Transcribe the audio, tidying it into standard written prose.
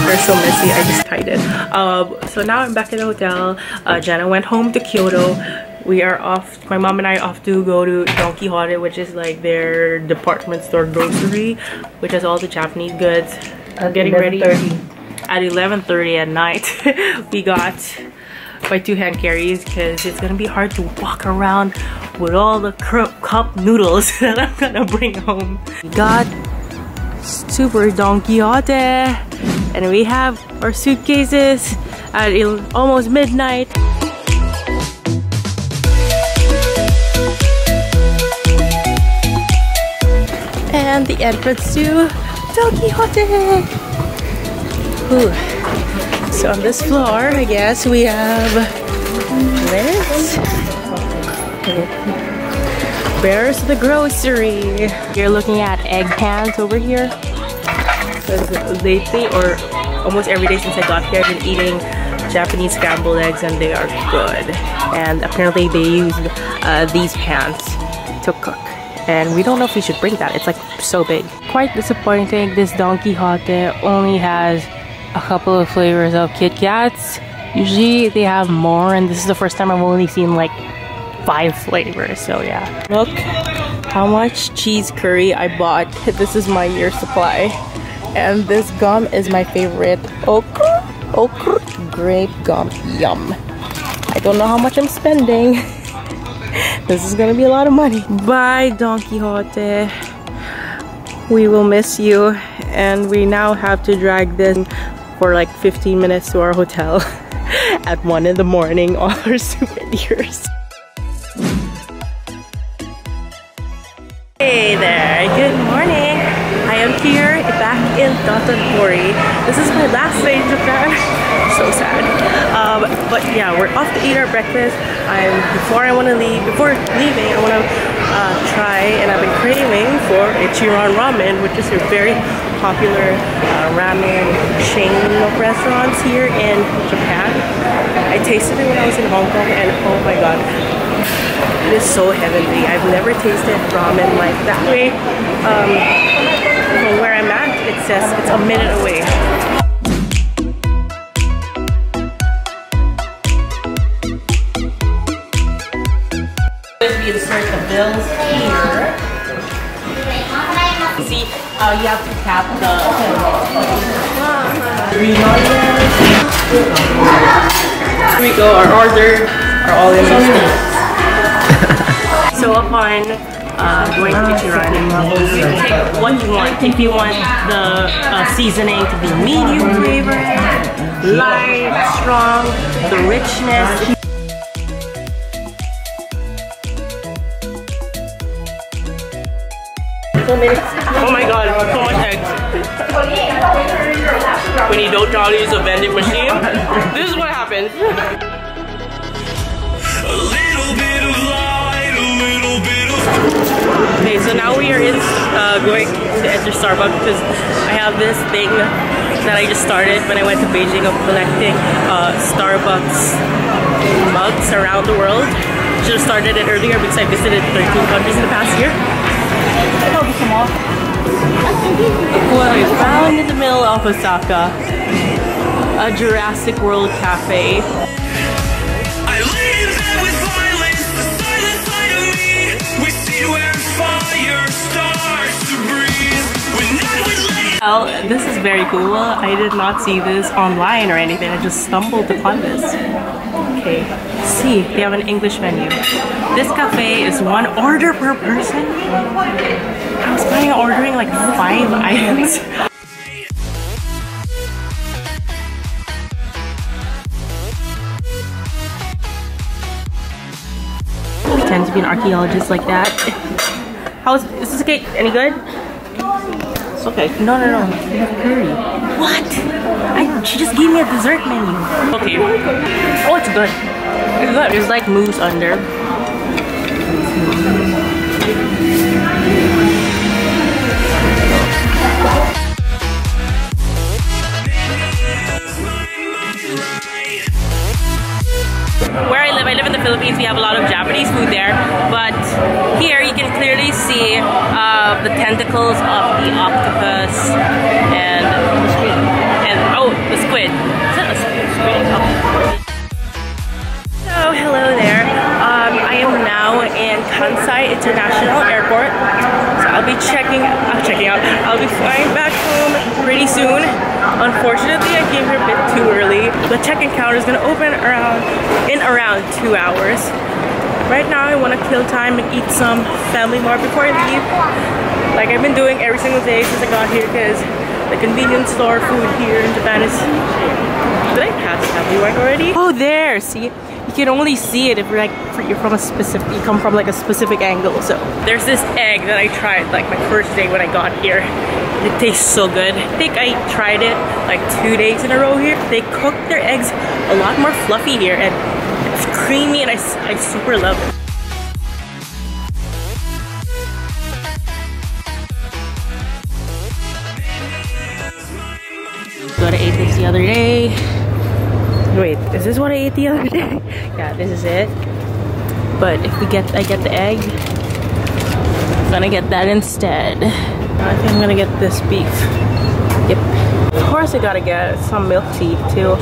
They're so messy, I just tied it. So now I'm back in the hotel. Jenna went home to Kyoto. We are off, my mom and I are off to go to Don Quijote, which is like their department store grocery, which has all the Japanese goods. Getting ready at 11:30 at night. We got my 2 hand carries because it's gonna be hard to walk around with all the cup noodles that I'm gonna bring home. We got Super Don Quijote, and we have our suitcases at almost midnight. And the entrance to Don Quijote. Ooh. So on this floor, I guess we have this. Where's the grocery? You're looking at egg pans over here. Because lately, or almost every day since I got here, I've been eating Japanese scrambled eggs and they are good. And apparently they use these pans to cook. And we don't know if we should bring that. It's like so big. Quite disappointing. This Don Quijote only has a couple of flavors of Kit Kats. Usually they have more, and this is the first time I've only seen like 5 flavors. So yeah. Look how much cheese curry I bought. This is my year supply. And this gum is my favorite. Okra grape gum. Yum. I don't know how much I'm spending. This is gonna be a lot of money. Bye, Don Quijote. We will miss you. And we now have to drag this for like 15 minutes to our hotel at 1 in the morning. All our souvenirs. Hey there, good morning. I am here back in Dotonbori. This is my last day in Japan. So sad. But yeah, we're off to eat our breakfast. Before leaving, I want to try, and I've been craving for ICHIRAN ramen, which is a very popular ramen chain of restaurants here in Japan. I tasted it when I was in Hong Kong, and oh my god, it is so heavenly. I've never tasted ramen like that way. From where I'm at, it says it's a minute away. You insert the bills here. See, you have to tap the $3. Here we go, our orders are all in the So upon going to ICHIRAN, you take what you want. If you want the seasoning to be medium flavor, light, strong, the richness. Oh my god, so much eggs. When you don't try to use a vending machine, this is what happens. A little bit of light, a little bit of... Okay, so now we are going to enter Starbucks because I have this thing that I just started when I went to Beijing of collecting Starbucks mugs around the world. Should have started it earlier because I visited 13 countries in the past year. What I found in the middle of Osaka, a Jurassic World Cafe. I live there with violence, the silent side of me. We see where fire starts to breathe. Well, this is very cool. I did not see this online or anything. I just stumbled upon this. Okay, see, they have an English menu. This cafe is 1 order per person. I was planning on ordering like 5 items. Pretend to be an archaeologist like that. Is this cake any good? It's okay. No. They have curry. What? She just gave me a dessert menu. Okay. Oh, it's good. It's good. There's like mousse under. Where I live in the Philippines, we have a lot of Japanese food there, but here you can clearly see the tentacles of the octopus and the squid. And oh, the squid. Is that a squid? Oh. So hello there. I am now in Kansai International Airport. So I'll be checking out. I'll be flying back home pretty soon. Unfortunately, I came here a bit too early. The check-in counter is gonna open around 2 hours. Right now, I want to kill time and eat some Family Mart before I leave. Like I've been doing every single day since I got here, because the convenience store food here in Japan is... Did I pass Family Mart already? Oh, there! See? You can only see it if you're from a specific, you come from like a specific angle. So there's this egg that I tried like my first day when I got here. It tastes so good. I think I tried it like 2 days in a row here. They cook their eggs a lot more fluffy here, and it's creamy, and I super love it. What I ate this the other day. Wait, is this what I ate the other day? Yeah, this is it. But if I get the egg, I'm gonna get that instead. I think I'm gonna get this beef. Yep. Of course I gotta get some milk tea too.